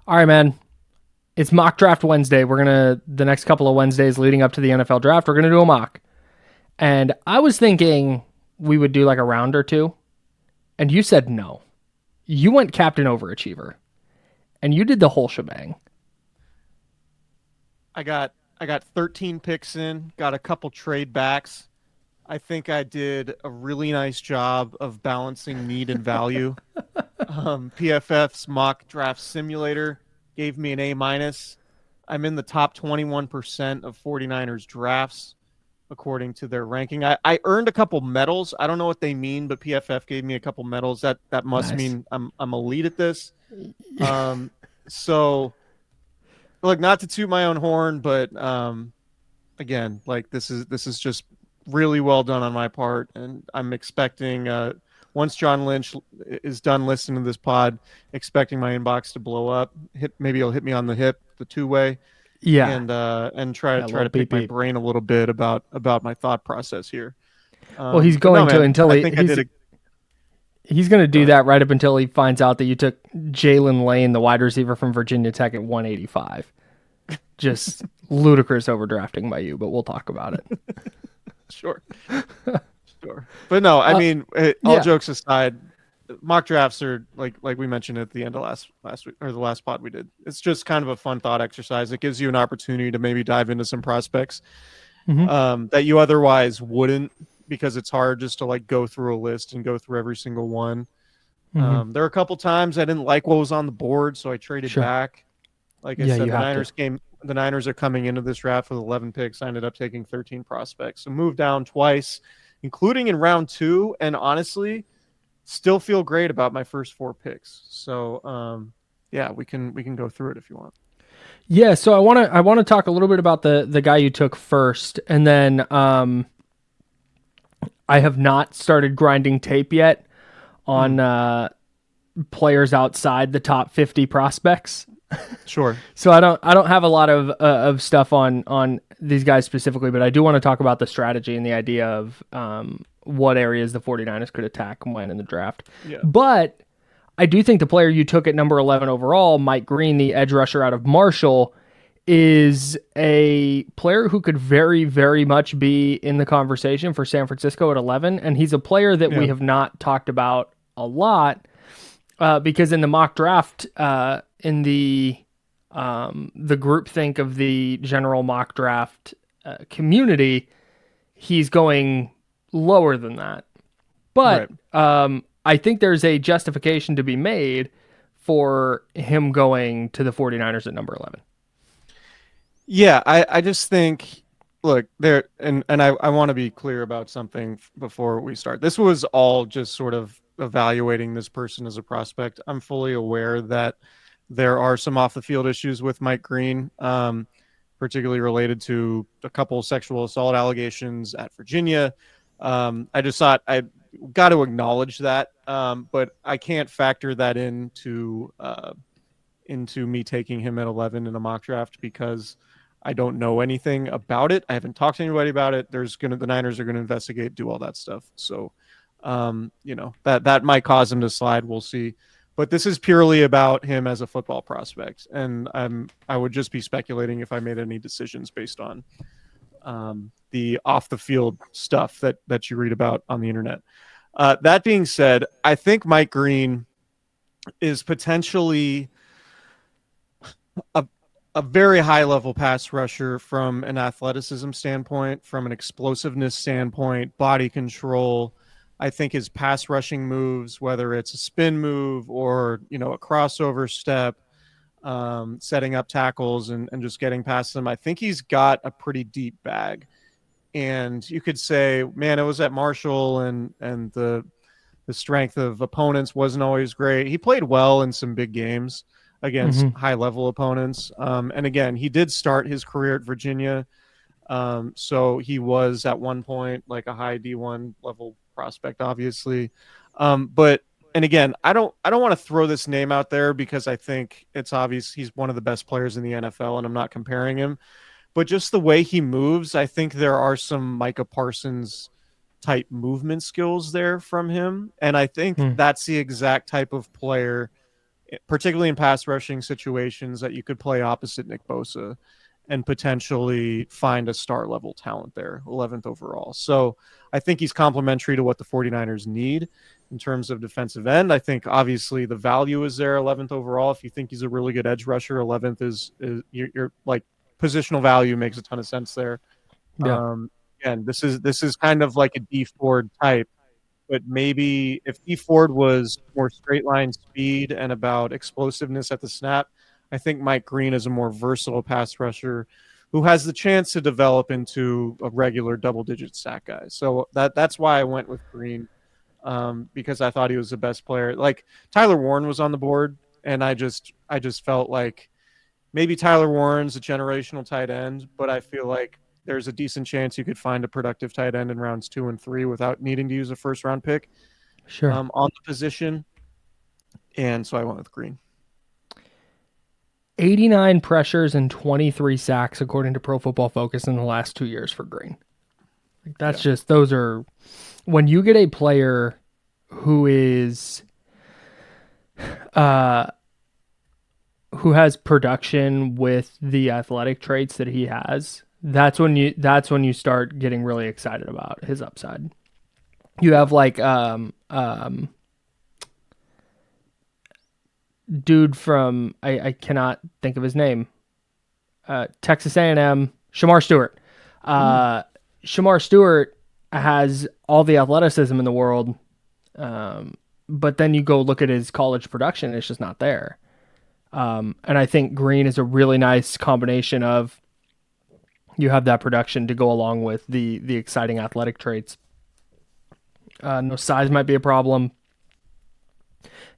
All right, man. It's mock draft Wednesday. The next couple of Wednesdays leading up to the NFL draft, we're going to do a mock. And I was thinking we would do like a round or two. And you said no. You went captain overachiever. And you did the whole shebang. I got 13 picks in, got a couple trade backs. I think I did a really nice job of balancing need and value. PFF's mock draft simulator gave me an A-. I'm in the top 21% of 49ers drafts, according to their ranking. I earned a couple medals. I don't know what they mean, but PFF gave me a couple medals. That must mean I'm elite at this. So, look, not to toot my own horn, but again, like this is just really well done on my part, and I'm expecting once John Lynch is done listening to this pod, expecting my inbox to blow up. Maybe he'll hit me on the hip, the two-way, and try to pick my brain a little bit about my thought process here. Well, he's going to until he's going to do that right up until he finds out that you took Jalen Lane, the wide receiver from Virginia Tech, at 185. Just ludicrous overdrafting by you, but we'll talk about it. Sure. But no, I mean, all jokes aside, mock drafts are like we mentioned at the end of last week, or the last pod we did. It's just kind of a fun thought exercise. It gives you an opportunity to maybe dive into some prospects that you otherwise wouldn't, because it's hard just to like go through a list and go through every single one. There are a couple times I didn't like what was on the board, so I traded back. Like I said, the Niners are coming into this draft with 11 picks. I ended up taking 13 prospects. So moved down twice, including in round 2, and honestly, still feel great about my first 4 picks. So we can go through it if you want. Yeah, so I want to talk a little bit about the guy you took first, and then I have not started grinding tape yet on players outside the top 50 prospects. Sure. So I don't have a lot of stuff on these guys specifically, but I do want to talk about the strategy and the idea of what areas the 49ers could attack and when in the draft. Yeah. But I do think the player you took at number 11 overall, Mike Green, the edge rusher out of Marshall, is a player who could very, very much be in the conversation for San Francisco at 11. And he's a player that we have not talked about a lot because in the mock draft, in the groupthink of the general mock draft community, he's going lower than that. But I think there's a justification to be made for him going to the 49ers at number 11. Yeah, I just think, look, there, and I want to be clear about something before we start. This was all just sort of evaluating this person as a prospect. I'm fully aware that there are some off the field issues with Mike Green, particularly related to a couple of sexual assault allegations at Virginia. I just thought I got to acknowledge that, but I can't factor that into me taking him at 11 in a mock draft because I don't know anything about it. I haven't talked to anybody about it. The Niners are going to investigate, do all that stuff. So, that might cause him to slide. We'll see. But this is purely about him as a football prospect, and I would just be speculating if I made any decisions based on the off the field stuff that you read about on the internet. That being said, I think Mike Green is potentially a very high level pass rusher from an athleticism standpoint, from an explosiveness standpoint, body control. I think his pass rushing moves, whether it's a spin move or, a crossover step, setting up tackles and just getting past them, I think he's got a pretty deep bag. And you could say, man, it was at Marshall and the strength of opponents wasn't always great. He played well in some big games against high level opponents. And again, he did start his career at Virginia. So he was at one point like a high D1 level prospect, obviously. But again, I don't want to throw this name out there because I think it's obvious he's one of the best players in the NFL and I'm not comparing him, but just the way he moves, I think there are some Micah Parsons type movement skills there from him. And I think that's the exact type of player particularly in pass rushing situations, that you could play opposite Nick Bosa and potentially find a star level talent there, 11th overall. So I think he's complementary to what the 49ers need in terms of defensive end. I think obviously the value is there, 11th overall. If you think he's a really good edge rusher, 11th is you're like, positional value makes a ton of sense there. Yeah. And this is kind of like a D Ford type, but maybe if D Ford was more straight line speed and about explosiveness at the snap, I think Mike Green is a more versatile pass rusher who has the chance to develop into a regular double-digit sack guy. So that's why I went with Green, because I thought he was the best player. Like Tyler Warren was on the board, and I just felt like maybe Tyler Warren's a generational tight end, but I feel like there's a decent chance you could find a productive tight end in rounds 2 and 3 without needing to use a first-round pick on the position. And so I went with Green. 89 pressures and 23 sacks, according to Pro Football Focus, in the last 2 years for Green. Like, that's just, those are, when you get a player who is, who has production with the athletic traits that he has, that's when you start getting really excited about his upside. You have like dude from I cannot think of his name. Texas A&M, Shamar Stewart. Shamar Stewart has all the athleticism in the world, but then you go look at his college production, it's just not there. And I think Green is a really nice combination of, you have that production to go along with the exciting athletic traits. No size might be a problem.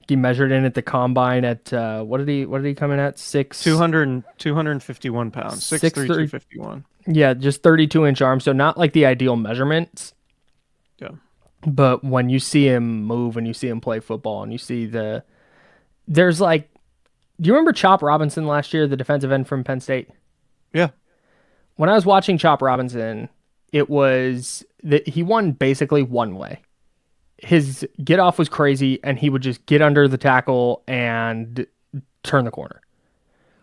He measured in at the combine at what did he come in at? 251 pounds, 6'3", 251. Yeah, just 32-inch arms, so not like the ideal measurements. Yeah. But when you see him move and you see him play football and you see there's like, do you remember Chop Robinson last year, the defensive end from Penn State? Yeah. When I was watching Chop Robinson, it was that he won basically one way. His get off was crazy, and he would just get under the tackle and turn the corner.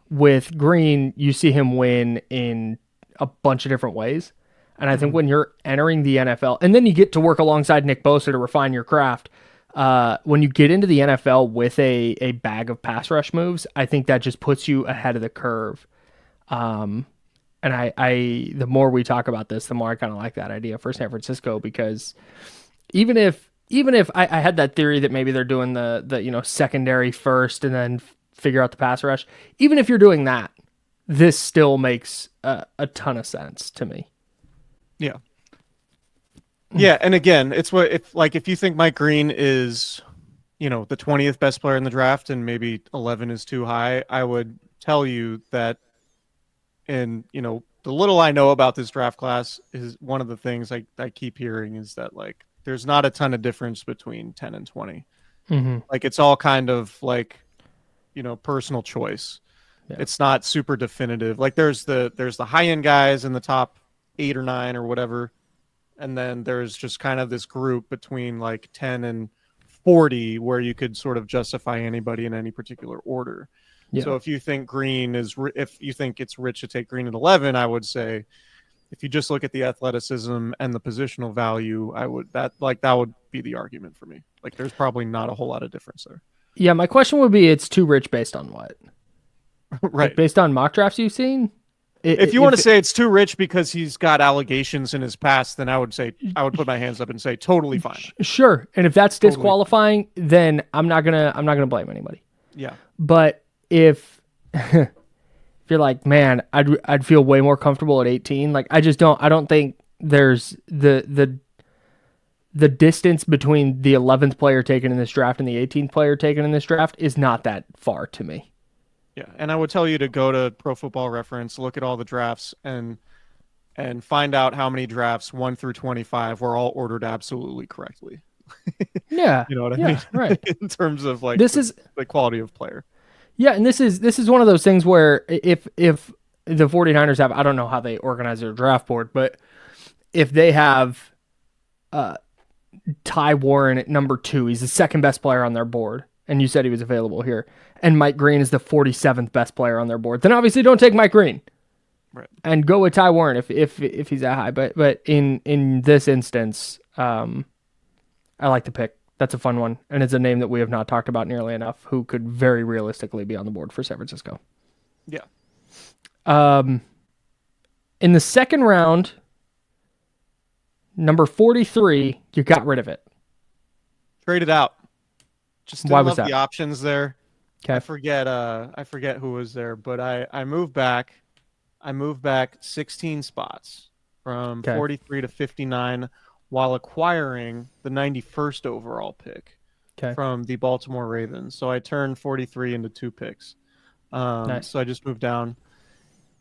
With Green, you see him win in a bunch of different ways. And I think when you're entering the NFL, and then you get to work alongside Nick Bosa to refine your craft, when you get into the NFL with a bag of pass rush moves, I think that just puts you ahead of the curve. And I the more we talk about this, the more I kind of like that idea for San Francisco, because even if I had that theory that maybe they're doing the secondary first and then figure out the pass rush, even if you're doing that, this still makes a ton of sense to me. Yeah. Yeah, and again, it's if you think Mike Green is, the 20th best player in the draft and maybe 11 is too high, I would tell you that, and the little I know about this draft class is one of the things I keep hearing is that like there's not a ton of difference between 10 and 20. Mm-hmm. Like it's all kind of like, personal choice. Yeah. It's not super definitive. Like there's the high end guys in the top 8 or 9 or whatever. And then there's just kind of this group between like 10 and 40 where you could sort of justify anybody in any particular order. Yeah. So if you think if you think it's rich to take Green at 11, I would say if you just look at the athleticism and the positional value, that would be the argument for me. Like there's probably not a whole lot of difference there. Yeah, my question would be, it's too rich based on what? Right. Like based on mock drafts you've seen? If you want to say it's too rich because he's got allegations in his past, then I would put my hands up and say totally fine. Sure. And if that's disqualifying, then I'm not gonna blame anybody. Yeah. But if you're like, man, I'd feel way more comfortable at 18. Like I don't think there's the distance between the 11th player taken in this draft and the 18th player taken in this draft is not that far to me. Yeah, and I would tell you to go to Pro Football Reference, look at all the drafts, and find out how many drafts 1 through 25 were all ordered absolutely correctly. Yeah, you know what I mean, right? In terms of like is the quality of player. Yeah, and this is one of those things where if the 49ers have, I don't know how they organize their draft board, but if they have Ty Warren at number 2, he's the second best player on their board. and you said he was available here, and Mike Green is the 47th best player on their board, then obviously don't take Mike Green. Right. And go with Ty Warren if he's that high. But in this instance, I like the pick. That's a fun one, and it's a name that we have not talked about nearly enough, who could very realistically be on the board for San Francisco. Yeah. In the second round, number 43, you got rid of it. Traded out. Just didn't Why was love that? the options there. Okay. I forget who was there, but I moved back. I moved back 16 spots from 43 to 59 while acquiring the 91st overall pick from the Baltimore Ravens. So I turned 43 into 2 picks. Nice. So I just moved down.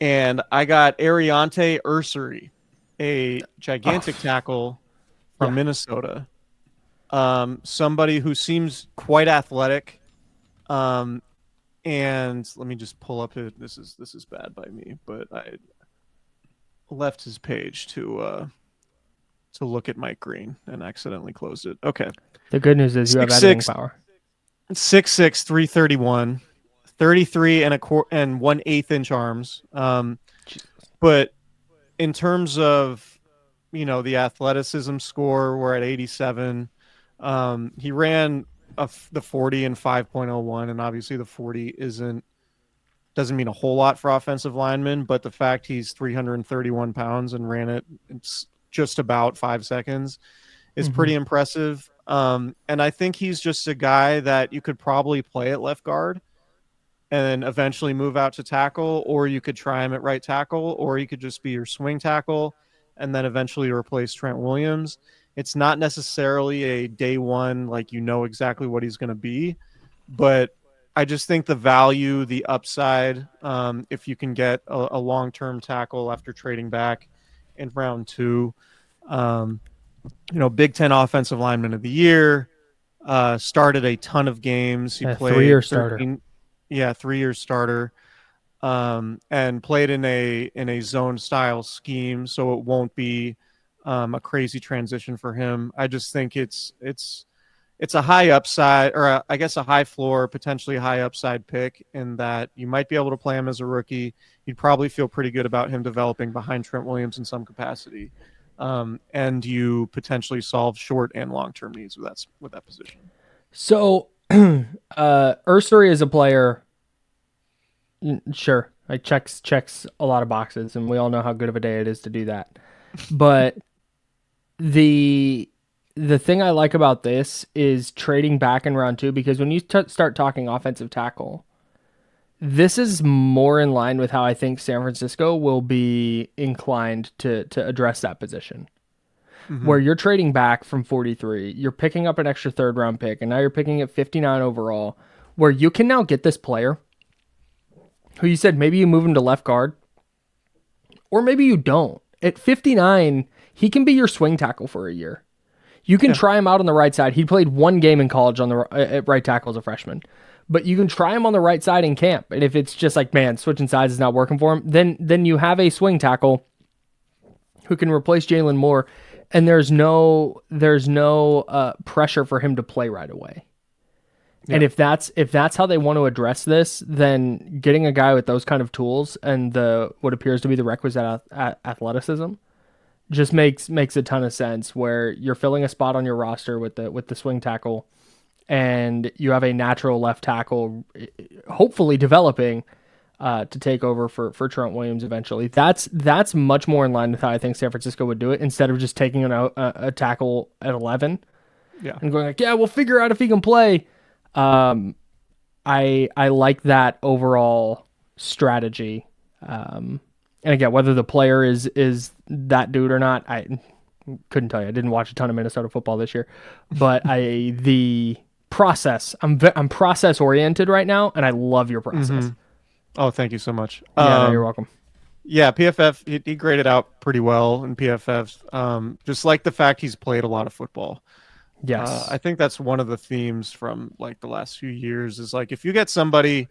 And I got Ariante Ursary, a gigantic tackle from Minnesota. Somebody who seems quite athletic. And let me just pull up it. This is bad by me, but I left his page to look at Mike Green and accidentally closed it. Okay. The good news is you have editing power. 6'6", 331, 33 and 1/8 inch arms. But in terms of, the athleticism score, we're at 87. He ran the 40 in 5.01, and obviously the 40 doesn't mean a whole lot for offensive linemen, but the fact he's 331 pounds and ran it just about 5 seconds is pretty impressive. And I think he's just a guy that you could probably play at left guard and eventually move out to tackle, or you could try him at right tackle, or he could just be your swing tackle and then eventually replace Trent Williams. It's not necessarily a day one, like exactly what he's going to be, but I just think the value, the upside, if you can get a long-term tackle after trading back in round 2, Big Ten Offensive Lineman of the Year, started a ton of games. He played 3-year starter. 3-year starter, and played in a zone style scheme, so it won't be a crazy transition for him. I just think it's a high upside, or I guess a high floor, potentially high upside pick, in that you might be able to play him as a rookie. You'd probably feel pretty good about him developing behind Trent Williams in some capacity, and you potentially solve short and long-term needs with that position. So, Ursary is a player. Sure, like checks a lot of boxes, and we all know how good of a day it is to do that. But the thing I like about this is trading back in round 2, because when you start talking offensive tackle, this is more in line with how I think San Francisco will be inclined to address that position. Where you're trading back from 43, you're picking up an extra 3rd round pick, and now you're picking at 59 overall, where you can now get this player who you said maybe you move him to left guard, or maybe you don't. At 59, he can be your swing tackle for a year. You can try him out on the right side. He played 1 game in college at right tackle as a freshman, but you can try him on the right side in camp. And if it's just like, man, switching sides is not working for him, then you have a swing tackle who can replace Jalen Moore, and there's no pressure for him to play right away. Yeah. And if that's how they want to address this, then getting a guy with those kind of tools and what appears to be the requisite athleticism just makes a ton of sense, where you're filling a spot on your roster with the swing tackle, and you have a natural left tackle hopefully developing to take over for Trent Williams eventually. That's much more in line with how I think San Francisco would do it, instead of just taking a tackle at 11 and going like, yeah, we'll figure out if he can play. I like that overall strategy. And again, whether the player is that dude or not, I couldn't tell you. I didn't watch a ton of Minnesota football this year, but the process, I'm process oriented right now, and I love your process. Oh, thank you so much. Yeah, no, you're welcome. Yeah, PFF, he graded out pretty well in PFF. Just like the fact he's played a lot of football. Yes. I think that's one of the themes from like the last few years, is like, if you get somebody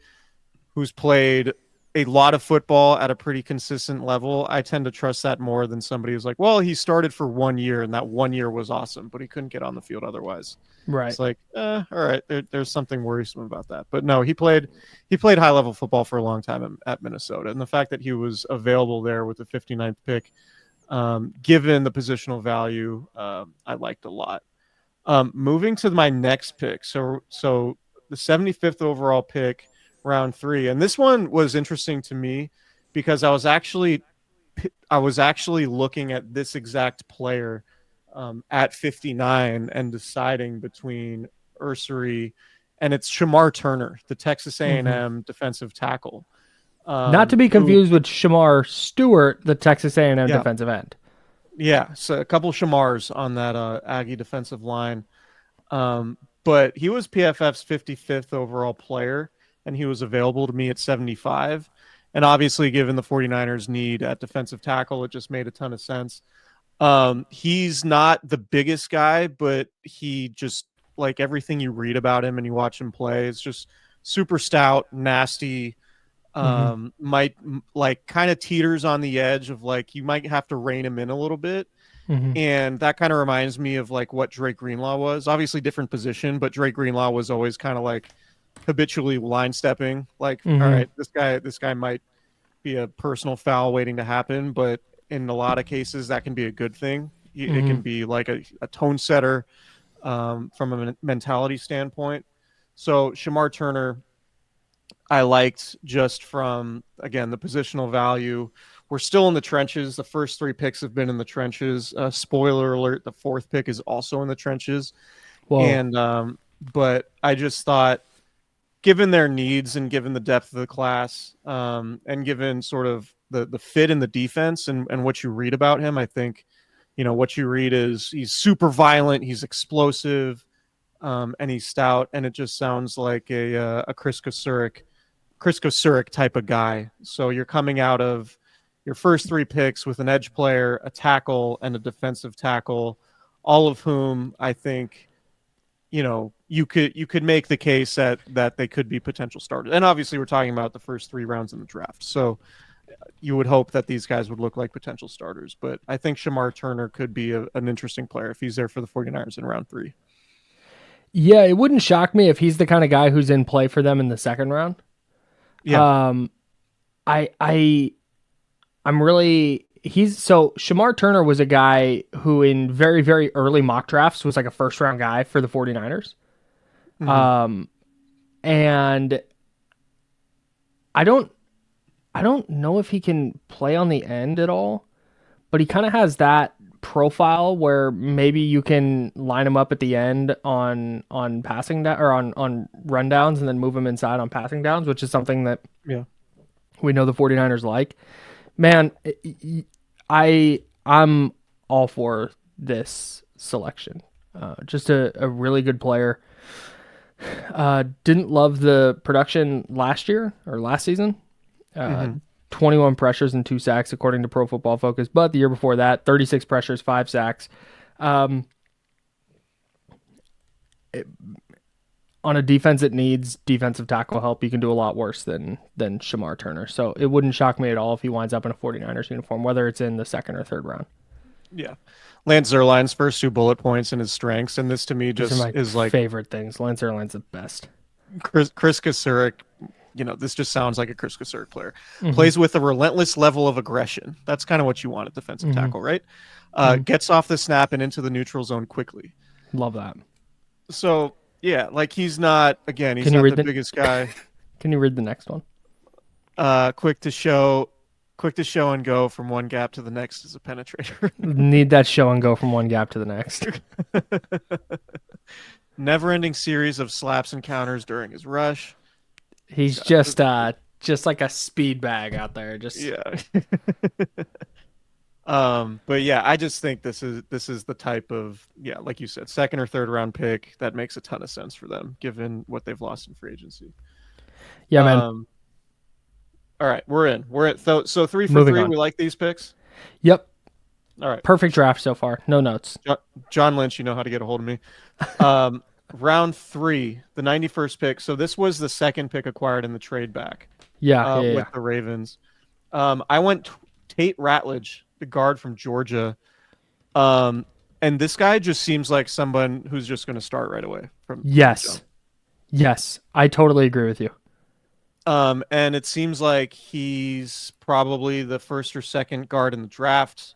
who's played a lot of football at a pretty consistent level, I tend to trust that more than somebody who's like, well, he started for 1 year and that 1 year was awesome, but he couldn't get on the field otherwise. Right. It's like, all right, there's something worrisome about that. But no, he played high level football for a long time at Minnesota, and the fact that he was available there with the 59th pick, given the positional value, I liked a lot. Moving to my next pick, so the 75th overall pick, round 3, and this one was interesting to me because I was actually looking at this exact player at 59 and deciding between Ursery and it's Shamar Turner, the Texas A&M defensive tackle. Not to be confused with Shamar Stewart, the Texas A&M defensive end. Yeah, so a couple Shamars on that Aggie defensive line. But he was PFF's 55th overall player, and he was available to me at 75. And obviously, given the 49ers need at defensive tackle, it just made a ton of sense. He's not the biggest guy, but he just, like, everything you read about him and you watch him play, it's just super stout, nasty, might like kind of teeters on the edge of like you might have to rein him in a little bit. And that kind of reminds me of like what Drake Greenlaw was. Obviously different position, but Drake Greenlaw was always kind of like habitually line stepping, like, all right, this guy might be a personal foul waiting to happen, but in a lot of cases that can be a good thing. It can be like a tone setter from a mentality standpoint. So Shamar Turner, I liked just from, again, the positional value. We're still in the trenches. The first 3 picks have been in the trenches. Spoiler alert, the 4th pick is also in the trenches. Whoa. And but I just thought, given their needs and given the depth of the class, and given sort of the fit in the defense and what you read about him, I think, what you read is he's super violent, he's explosive, and he's stout, and it just sounds like a Chris Kosuric type of guy. So you're coming out of your first 3 picks with an edge player, a tackle, and a defensive tackle, all of whom I think, you could make the case that they could be potential starters. And obviously we're talking about the first 3 rounds in the draft. So you would hope that these guys would look like potential starters. But I think Shamar Turner could be an interesting player if he's there for the 49ers in round 3. Yeah, it wouldn't shock me if he's the kind of guy who's in play for them in the 2nd round. Yeah. Shamar Turner was a guy who in very, very early mock drafts was like a 1st round guy for the 49ers. And I don't know if he can play on the end at all, but he kind of has that profile where maybe you can line him up at the end on passing down or on rundowns and then move him inside on passing downs, which is something that we know the 49ers like. Man, I'm all for this selection. Just a really good player. Didn't love the production last season. 21 pressures and 2 sacks according to Pro Football Focus, but the year before that, 36 pressures, 5 sacks. On a defense that needs defensive tackle help, you can do a lot worse than Shamar Turner. So it wouldn't shock me at all if he winds up in a 49ers uniform, whether it's in the 2nd or 3rd round. Yeah. Lance Zierlein's first 2 bullet points and his strengths, and this to me just is like favorite things. Lance Zierlein's the best. Chris Kosuric, this just sounds like a Chris Kosuric player. Plays with a relentless level of aggression. That's kind of what you want at defensive tackle, right? Gets off the snap and into the neutral zone quickly. Love that. So, yeah, like he's not the biggest guy. Can you read the next one? Quick to show and go from one gap to the next is a penetrator. Need that show and go from one gap to the next. Never-ending series of slaps and counters during his rush. He's just like a speed bag out there. But yeah, I just think this is the type of, like you said, 2nd or 3rd round pick that makes a ton of sense for them given what they've lost in free agency. Yeah, man. All right, we're at 3 for 3. We like these picks. Yep. All right. Perfect draft so far. No notes. John Lynch, you know how to get a hold of me. Round 3, the 91st pick. So this was the 2nd pick acquired in the trade back. with the Ravens. I went Tate Ratledge, the guard from Georgia. And this guy just seems like someone who's just going to start right away from Yes. Yes, I totally agree with you. And it seems like he's probably the first or second guard in the draft.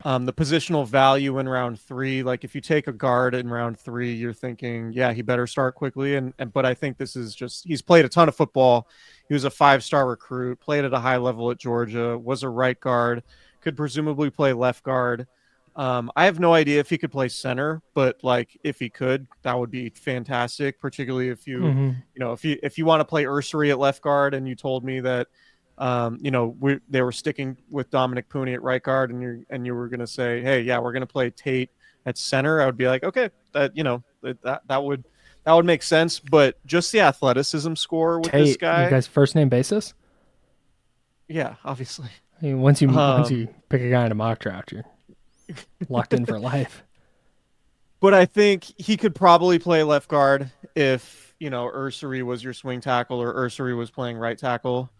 The positional value in round 3, like if you take a guard in round 3, you're thinking, yeah, he better start quickly. But I think this is just, he's played a ton of football. He was a 5-star recruit, played at a high level at Georgia, was a right guard, could presumably play left guard. I have no idea if he could play center, but like if he could, that would be fantastic. Particularly if if you want to play Ursary at left guard, and you told me that they were sticking with Dominic Pooney at right guard, and you were going to say, hey, yeah, we're going to play Tate at center. I would be like, okay, that would make sense. But just the athleticism score with Tate, this guy, you guys first name basis? Yeah, obviously. I mean, once you pick a guy in a mock draft, you're locked in for life. But I think he could probably play left guard if, Ursary was your swing tackle or Ursary was playing right tackle.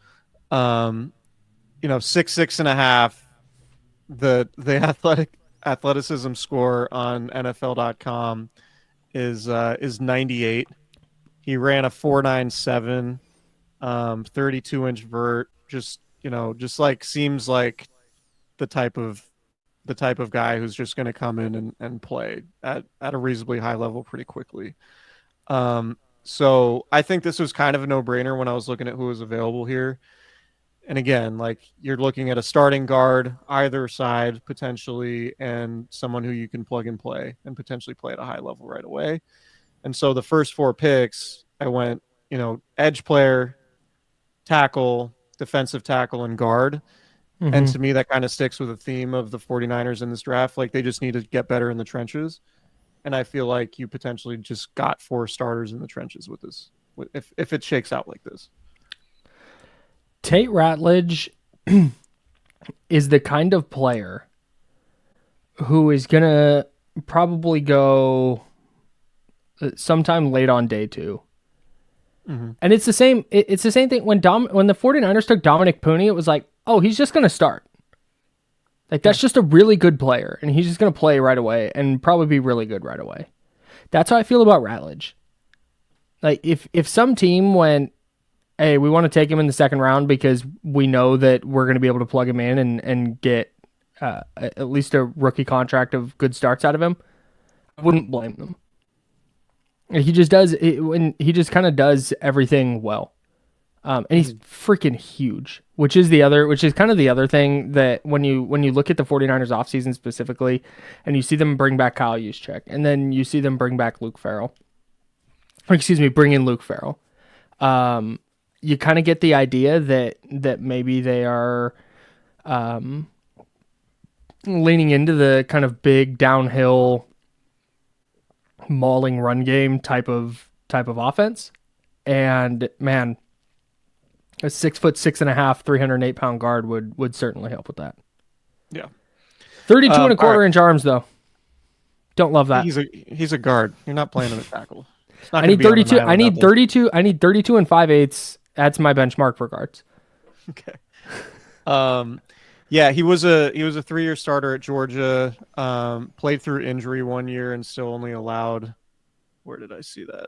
6'6.5", the athleticism score on NFL.com is 98. He ran a 4.97, 32-inch vert. Just seems like the type of guy who's just going to come in and play at a reasonably high level pretty quickly. So I think this was kind of a no-brainer when I was looking at who was available here. And again, like you're looking at a starting guard either side potentially, and someone who you can plug and play and potentially play at a high level right away. And so the first 4 picks, I went, edge player, tackle, defensive tackle, and guard. Mm-hmm. And to me, that kind of sticks with the theme of the 49ers in this draft. Like they just need to get better in the trenches. And I feel like you potentially just got 4 starters in the trenches with this, if it shakes out like this. Tate Ratledge is the kind of player who is going to probably go sometime late on day 2. Mm-hmm. And it's the same thing when the 49ers took Dominic Pooney, it was like, oh, he's just going to start. Like that's just a really good player, and he's just going to play right away and probably be really good right away. That's how I feel about Ratledge. Like if some team went, hey, we want to take him in the second round because we know that we're going to be able to plug him in and get at least a rookie contract of good starts out of him, I wouldn't blame them. He just kind of does everything well. And he's freaking huge, which is kind of the other thing that when you look at the 49ers offseason specifically, and you see them bring back Kyle Juszczyk, and then you see them bring in Luke Farrell. You kind of get the idea that maybe they are leaning into the kind of big downhill mauling run game type of offense. And man, a 6'6.5", 308-pound guard would certainly help with that. Yeah. 32 and a quarter inch arms though. Don't love that. He's a guard. You're not playing him at tackle. I need 32. I need 32 and 5/8. That's my benchmark for guards. Okay. Yeah, he was a 3-year starter at Georgia. Played through injury 1 year and still only allowed. Where did I see that?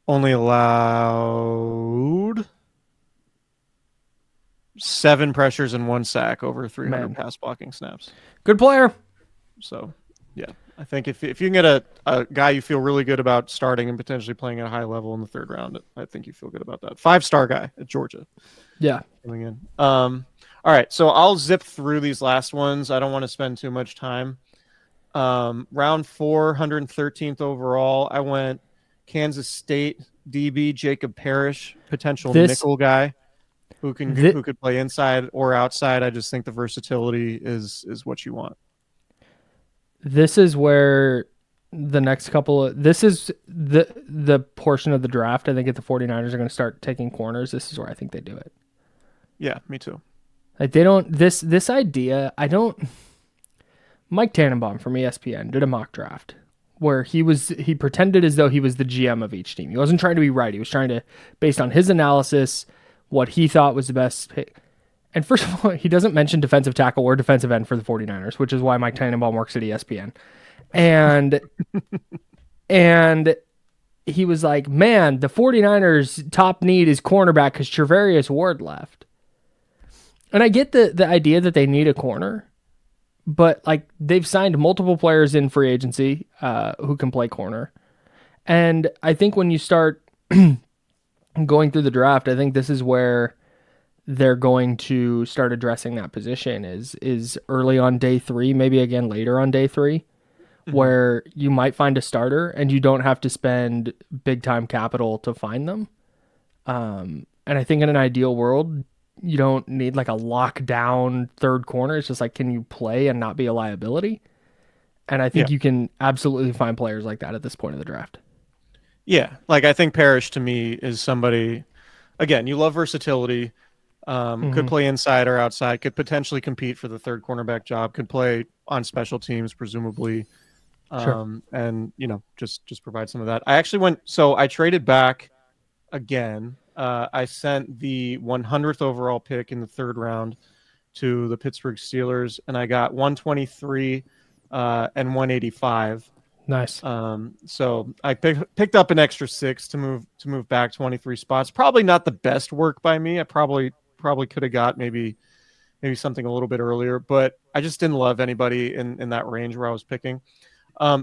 Only allowed 7 pressures and 1 sack over 300 pass blocking snaps. Good player. So, yeah. I think if you can get a guy you feel really good about starting and potentially playing at a high level in the 3rd round, I think you feel good about that. 5-star guy at Georgia. Yeah. Coming in. All right, so I'll zip through these last ones. I don't want to spend too much time. Round 4, 113th overall, I went Kansas State DB Jacob Parrish, potential nickel guy who could play inside or outside. I just think the versatility is what you want. This is where the next this is the portion of the draft I think if the 49ers are going to start taking corners, this is where I think they do it. Yeah, me too. Like they don't this idea, Mike Tannenbaum from ESPN did a mock draft where he pretended as though he was the GM of each team. He wasn't trying to be right. He was trying to, based on his analysis, what he thought was the best pick. And first of all, he doesn't mention defensive tackle or defensive end for the 49ers, which is why Mike Tannenbaum works at ESPN. And and he was like, man, the 49ers top need is cornerback because Trevarius Ward left. And I get the idea that they need a corner, but like they've signed multiple players in free agency who can play corner. And I think when you start going through the draft, I think this is where they're going to start addressing that position is early on day 3, maybe again later on day 3, where you might find a starter and you don't have to spend big time capital to find them. And I think in an ideal world, you don't need like a lockdown third corner. It's just like, can you play and not be a liability? And I think you can absolutely find players like that at this point of the draft. Yeah, like I think Parrish to me is somebody, again, you love versatility, could play inside or outside, could potentially compete for the third cornerback job, could play on special teams, presumably, and, just provide some of that. I actually I traded back again. I sent the 100th overall pick in the 3rd round to the Pittsburgh Steelers, and I got 123 and 185. Nice. So I picked up an extra 6 to move back 23 spots. Probably not the best work by me. I probably could have got maybe something a little bit earlier, but I just didn't love anybody in that range where I was picking.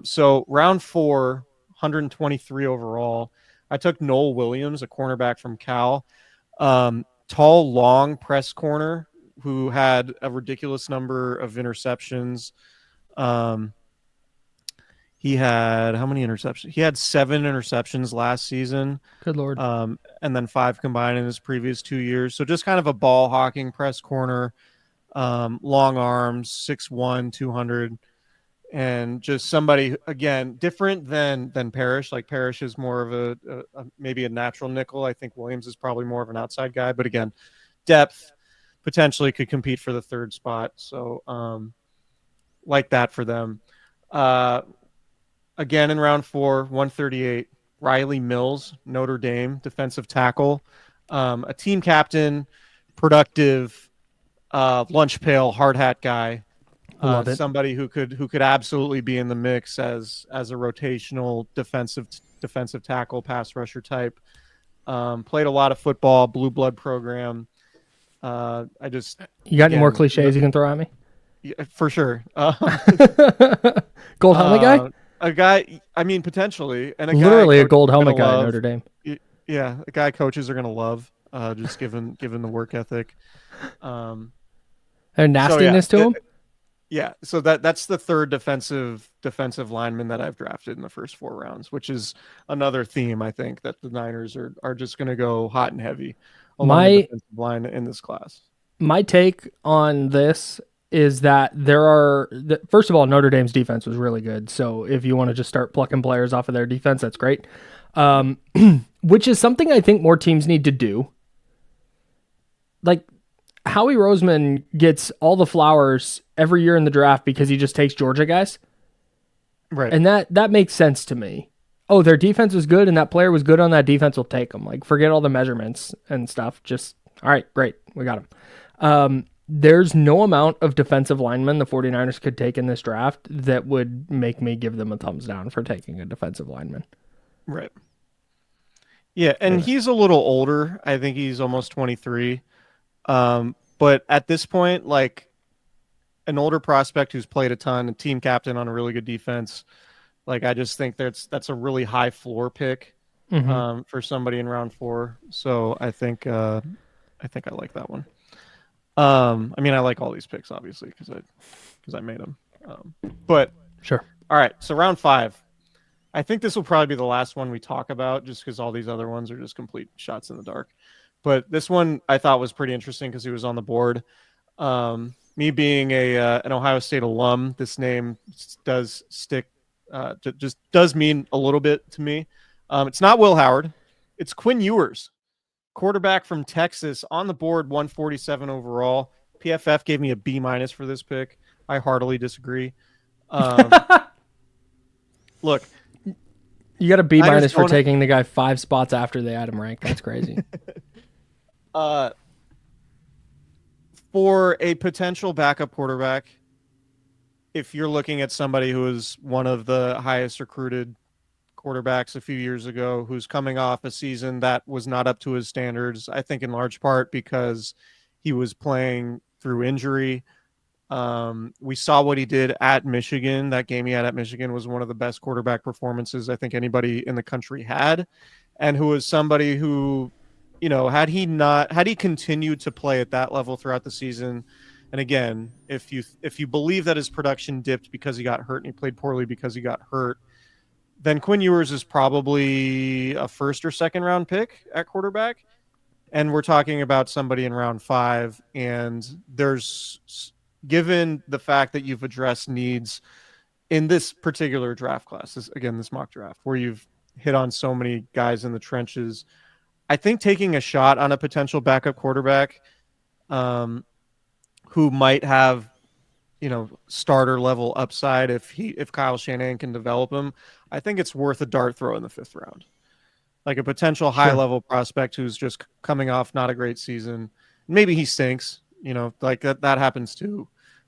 So round 4, 123 overall, I took Noel Williams, a cornerback from Cal, tall, long press corner who had a ridiculous number of interceptions. He had how many interceptions? He had 7 interceptions last season. Good Lord. And then 5 combined in his previous 2 years. So just kind of a ball hawking press corner, long arms, 6'1", 200, and just somebody, again, different than Parrish. Like Parrish is more of a maybe a natural nickel. I think Williams is probably more of an outside guy, but again, depth, potentially could compete for the 3rd spot. So like that for them. Again, in round 4, 138, Riley Mills, Notre Dame, defensive tackle, a team captain, productive, lunch pail, hard hat guy, somebody who could absolutely be in the mix as a rotational defensive tackle, pass rusher type. Played a lot of football, blue blood program. You got any more cliches you can throw at me? Yeah, for sure. Gold helmet guy? A guy, I mean, potentially, and literally a gold helmet guy at Notre Dame. Yeah, a guy coaches are gonna love, just given the work ethic, and nastiness to him. Yeah, so that's the 3rd defensive lineman that I've drafted in the first 4 rounds, which is another theme I think that the Niners are just gonna go hot and heavy along the defensive line in this class. My take on this is that first of all, Notre Dame's defense was really good. So if you want to just start plucking players off of their defense, that's great. Which is something I think more teams need to do. Like Howie Roseman gets all the flowers every year in the draft because he just takes Georgia guys. Right. And that makes sense to me. Oh, their defense was good and that player was good on that defense, we'll take them. Like forget all the measurements and stuff. Just, all right, great. We got him. There's no amount of defensive linemen the 49ers could take in this draft that would make me give them a thumbs down for taking a defensive lineman. Right. Yeah, and he's a little older. I think he's almost 23. But at this point, like an older prospect who's played a ton, a team captain on a really good defense, like I just think that's a really high floor pick for somebody in round 4. So I think I like that one. I mean, I like all these picks, obviously, because I made them. But sure. All right, so round 5. I think this will probably be the last one we talk about, just because all these other ones are just complete shots in the dark. But this one I thought was pretty interesting because he was on the board. Me being an Ohio State alum, this name does stick, just does mean a little bit to me. It's not Will Howard, it's Quinn Ewers. Quarterback from Texas on the board, 147 overall. PFF gave me a B- for this pick. I heartily disagree. look, You got a B- Niners for don't- taking the guy 5 spots after they had him ranked. That's crazy. For a potential backup quarterback, if you're looking at somebody who is one of the highest recruited quarterbacks a few years ago, who's coming off a season that was not up to his standards, I think in large part because he was playing through injury. We saw what he did at Michigan. That game he had at Michigan was one of the best quarterback performances I think anybody in the country had, and who was somebody who, had he continued to play at that level throughout the season, and again, if you believe that his production dipped because he got hurt and he played poorly because he got hurt, then Quinn Ewers is probably a first or second round pick at quarterback. And we're talking about somebody in round 5. And given the fact that you've addressed needs in this particular draft class, this mock draft, where you've hit on so many guys in the trenches, I think taking a shot on a potential backup quarterback who might have, starter level upside if Kyle Shanahan can develop him, I think it's worth a dart throw in the 5th round. Like a potential high level prospect who's just coming off not a great season. Maybe he stinks, like that happens too.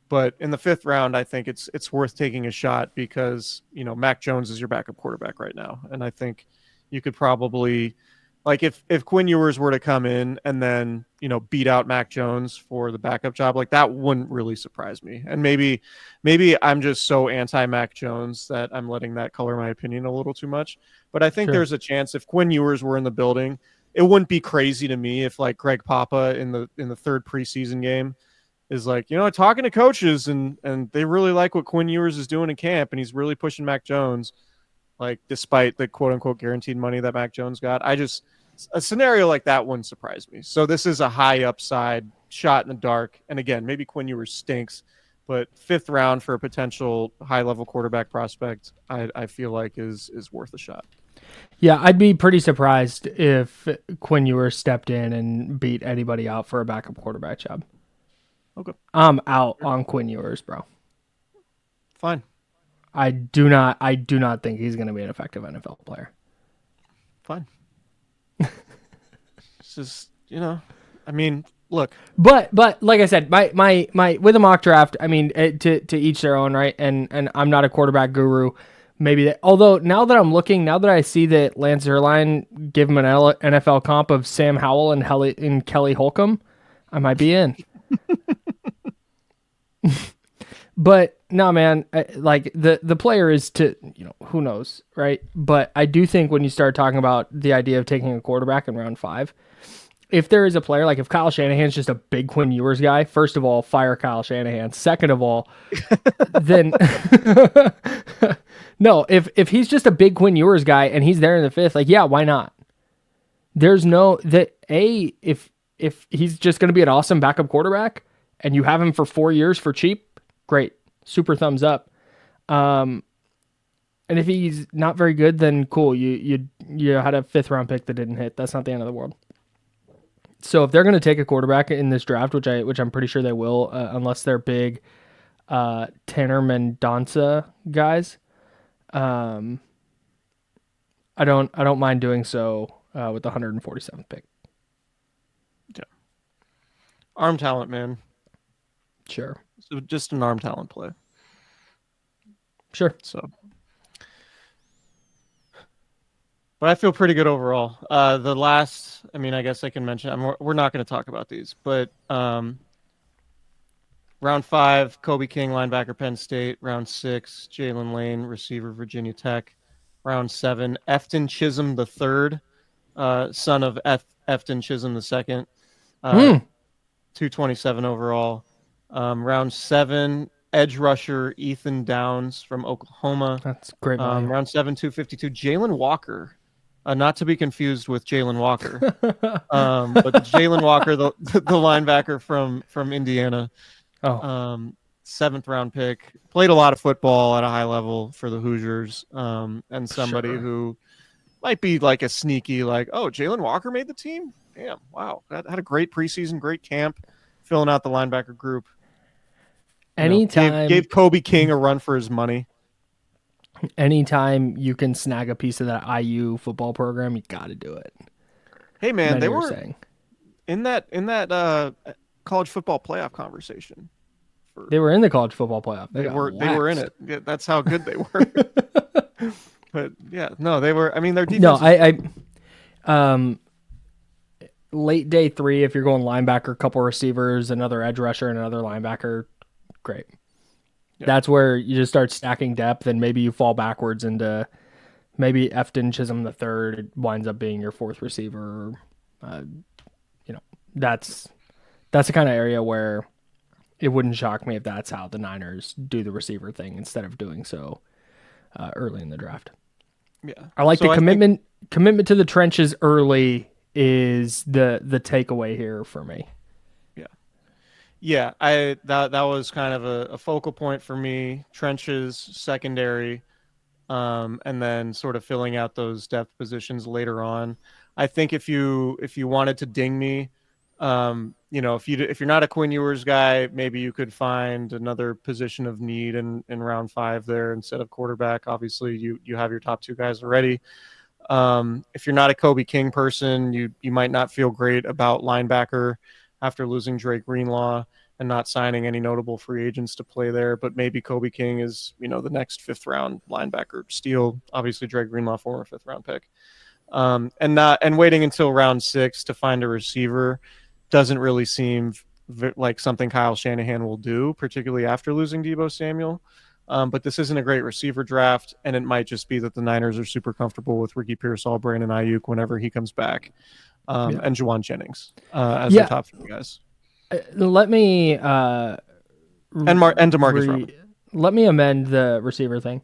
But in the 5th round, I think it's worth taking a shot because, Mac Jones is your backup quarterback right now. And I think you could probably, like if Quinn Ewers were to come in and then, beat out Mac Jones for the backup job, like that wouldn't really surprise me. And maybe I'm just so anti Mac Jones that I'm letting that color my opinion a little too much. But I think there's a chance if Quinn Ewers were in the building, it wouldn't be crazy to me if like Greg Papa in the 3rd preseason game is like, talking to coaches and they really like what Quinn Ewers is doing in camp and he's really pushing Mac Jones, like despite the quote unquote guaranteed money that Mac Jones got. A scenario like that wouldn't surprise me. So this is a high upside shot in the dark. And again, maybe Quinn Ewers stinks, but 5th round for a potential high level quarterback prospect, I feel like is worth a shot. Yeah, I'd be pretty surprised if Quinn Ewers stepped in and beat anybody out for a backup quarterback job. Okay. I'm out on Quinn Ewers, bro. Fine. I do not think he's going to be an effective NFL player. Fine. It's just, I mean, look. But like I said, my with a mock draft, I mean, to each their own, right? And I'm not a quarterback guru. Maybe that. Although now that I'm looking, now that I see that Lance Zierlein give him an NFL comp of Sam Howell and Kelly Holcomb, I might be in. But no, man, like the player is to, who knows, right? But I do think when you start talking about the idea of taking a quarterback in round 5, if there is a player, like if Kyle Shanahan's just a big Quinn Ewers guy, first of all, fire Kyle Shanahan. Second of all, then no, if he's just a big Quinn Ewers guy and he's there in the 5th, like, yeah, why not? There's no that if he's just going to be an awesome backup quarterback and you have him for 4 years for cheap, great, super thumbs up. And if he's not very good, then cool. You had a 5th round pick that didn't hit. That's not the end of the world. So if they're going to take a quarterback in this draft, which I'm pretty sure they will, unless they're big Tanner Mendonça guys, I don't mind doing so with the 147th pick. Yeah. Arm talent, man. Sure. So just an arm talent play. Sure. So, but I feel pretty good overall. The last, I mean, I guess I can mention, we're not going to talk about these, but round 5, Kobe King, linebacker, Penn State. Round 6, Jalen Lane, receiver, Virginia Tech. Round 7, Efton Chisholm III, son of Efton Chisholm II. 227 overall. Round 7, edge rusher Ethan Downs from Oklahoma. That's great. Round 7, 252, Jalen Walker. Not to be confused with Jalen Walker. But Jalen Walker, the linebacker from Indiana. 7th round pick. Played a lot of football at a high level for the Hoosiers. And somebody who might be like a sneaky, like, oh, Jalen Walker made the team? Damn, wow. That had a great preseason, great camp, filling out the linebacker group. Anytime gave Kobe King a run for his money. Anytime you can snag a piece of that IU football program, you got to do it. Hey man, Many they are were saying in that college football playoff conversation. For they were in the college football playoff. They they got were in waxed. it. Yeah, that's how good they were. But yeah, no, they were. I mean, their No, defense is um, late day 3, if you're going linebacker, couple receivers, another edge rusher, and another linebacker, great. yeah, That's where you just start stacking depth, and maybe you fall backwards into maybe Efton Chisholm the third winds up being your fourth receiver. Uh, you know, that's the kind of area where it wouldn't shock me if that's how the Niners do the receiver thing instead of doing so early in the draft. yeah. I like So the I think commitment to the trenches early is the takeaway here for me. yeah, yeah. That was kind of a focal point for me. Trenches, secondary, and then sort of filling out those depth positions later on. I think if you wanted to ding me, if you're not a Quinn Ewers guy, maybe you could find another position of need in round 5 there instead of quarterback. Obviously, you have your top 2 guys already. If you're not a Kobe King person, you might not feel great about linebacker after losing Drake Greenlaw and not signing any notable free agents to play there. But maybe Kobe King is, the next 5th round linebacker steal. Obviously, Drake Greenlaw, former 5th round pick. And waiting until round 6 to find a receiver doesn't really seem like something Kyle Shanahan will do, particularly after losing Deebo Samuel. But this isn't a great receiver draft, and it might just be that the Niners are super comfortable with Ricky Pearsall, Brandon Ayuk whenever he comes back, and Juwan Jennings as their top 3 guys. Let me And DeMarcus Robinson. let me amend the receiver thing.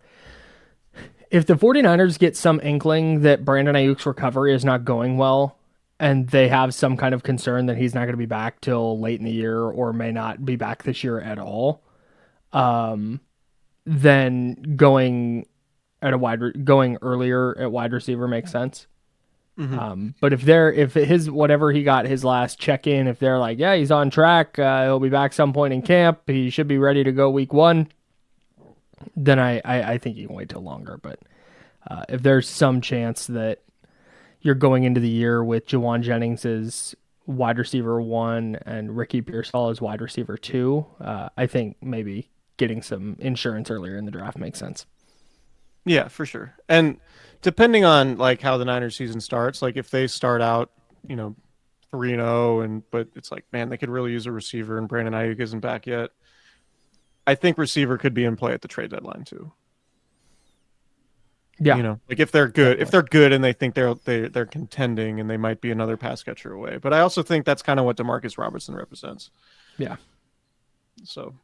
If the 49ers get some inkling that Brandon Ayuk's recovery is not going well, and they have some kind of concern that he's not going to be back till late in the year or may not be back this year at all, then going earlier at wide receiver makes sense. Mm-hmm. But if his whatever he got his last check in, if they're like, yeah, he's on track, he'll be back some point in camp, he should be ready to go week 1, then I think you can wait till longer. But if there's some chance that you're going into the year with Juwan Jennings as wide receiver 1 and Ricky Pearsall as wide receiver 2, I think maybe getting some insurance earlier in the draft makes sense. Yeah, for sure. And depending on like how the Niners season starts, like if they start out, 3-0 but it's like, man, they could really use a receiver and Brandon Ayuk isn't back yet. I think receiver could be in play at the trade deadline too. Yeah. Like if they're good, Definitely. and they think they're contending and they might be another pass catcher away. But I also think that's kind of what DeMarcus Robertson represents. Yeah. So.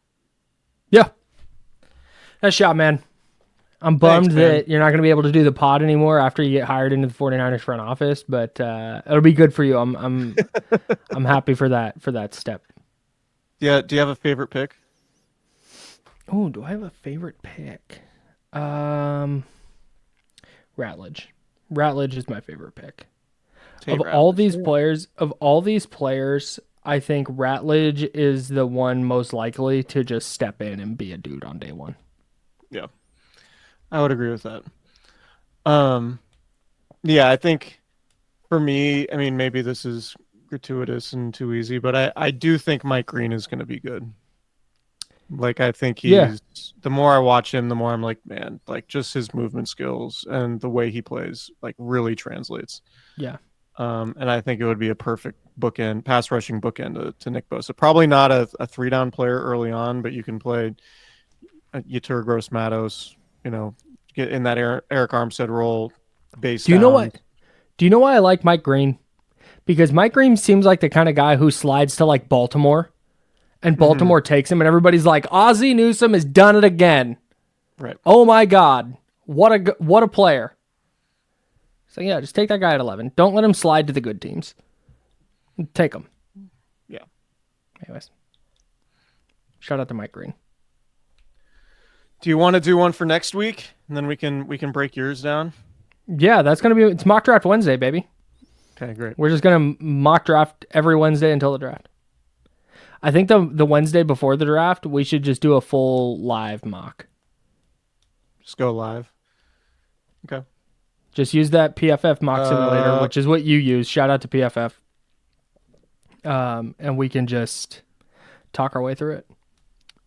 Yeah. Nice shot, man. I'm bummed Thanks, man. that you're not going to be able to do the pod anymore after you get hired into the 49ers front office, but it'll be good for you. I'm happy for that step. Yeah. Do you have a favorite pick? Oh, do I have a favorite pick? Ratledge. Ratledge is my favorite pick. Of all these players, I think Ratledge is the one most likely to just step in and be a dude on day 1. Yeah, I would agree with that. Yeah, I think for me, I mean, maybe this is gratuitous and too easy, but I do think Mike Green is going to be good. Like, I think Yeah. the more I watch him, the more I'm like, man, like just his movement skills and the way he plays, like really translates. Yeah. And I think it would be a perfect pass rushing bookend to Nick Bosa. Probably not a 3-down player early on, but you can play Yetur Gross-Matos, get in that Eric Armstead role base Do you know down. what? Do you know why I like Mike Green? Because Mike Green seems like the kind of guy who slides to like Baltimore, and Baltimore takes him, and everybody's like, Ozzie Newsome has done it again. Right. Oh my God, what a player! So yeah, just take that guy at 11. Don't let him slide to the good teams. Take him. Yeah. Anyways, shout out to Mike Green. Do you want to do one for next week, and then we can break yours down? Yeah, it's mock draft Wednesday, baby. Okay, great. We're just gonna mock draft every Wednesday until the draft. I think the Wednesday before the draft, we should just do a full live mock. Just go live. Okay. Just use that PFF mock simulator, which is what you use. Shout out to PFF. And we can just talk our way through it.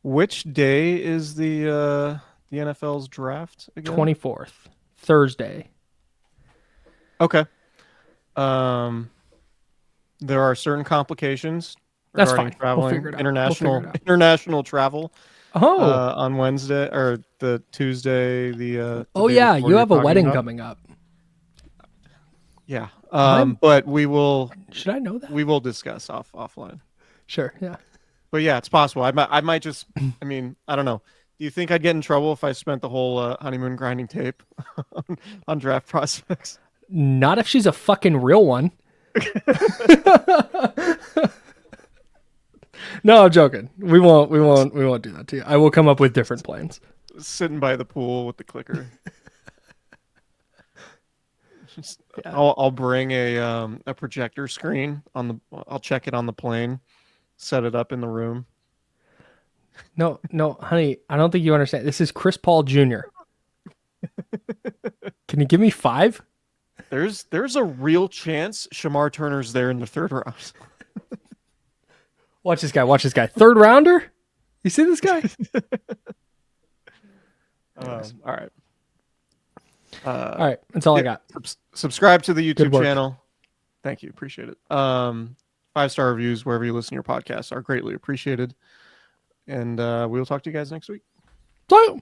Which day is the NFL's draft again? 24th, Thursday. Okay. There are certain complications That's regarding fine. traveling, We'll international travel. Oh, On Wednesday or the Tuesday, the oh day yeah, before you you're have a talking wedding about. coming up. Yeah. But we will. Should I know that? We will discuss offline. Sure. Yeah. But yeah, it's possible. I might just. I mean, I don't know. Do you think I'd get in trouble if I spent the whole honeymoon grinding tape on draft prospects? Not if she's a fucking real one. No, I'm joking. We won't do that to you. I will come up with different plans. Sitting by the pool with the clicker. Yeah. I'll bring a projector screen I'll check it on the plane, set it up in the room. No, honey, I don't think you understand. This is Chris Paul Jr. Can you give me 5? There's a real chance Shamar Turner's there in the 3rd round. Watch this guy. 3rd rounder? You see this guy? All right. All right. That's all I got. Subscribe to the YouTube channel. Thank you. Appreciate it. 5-star reviews wherever you listen to your podcasts are greatly appreciated. And we will talk to you guys next week. So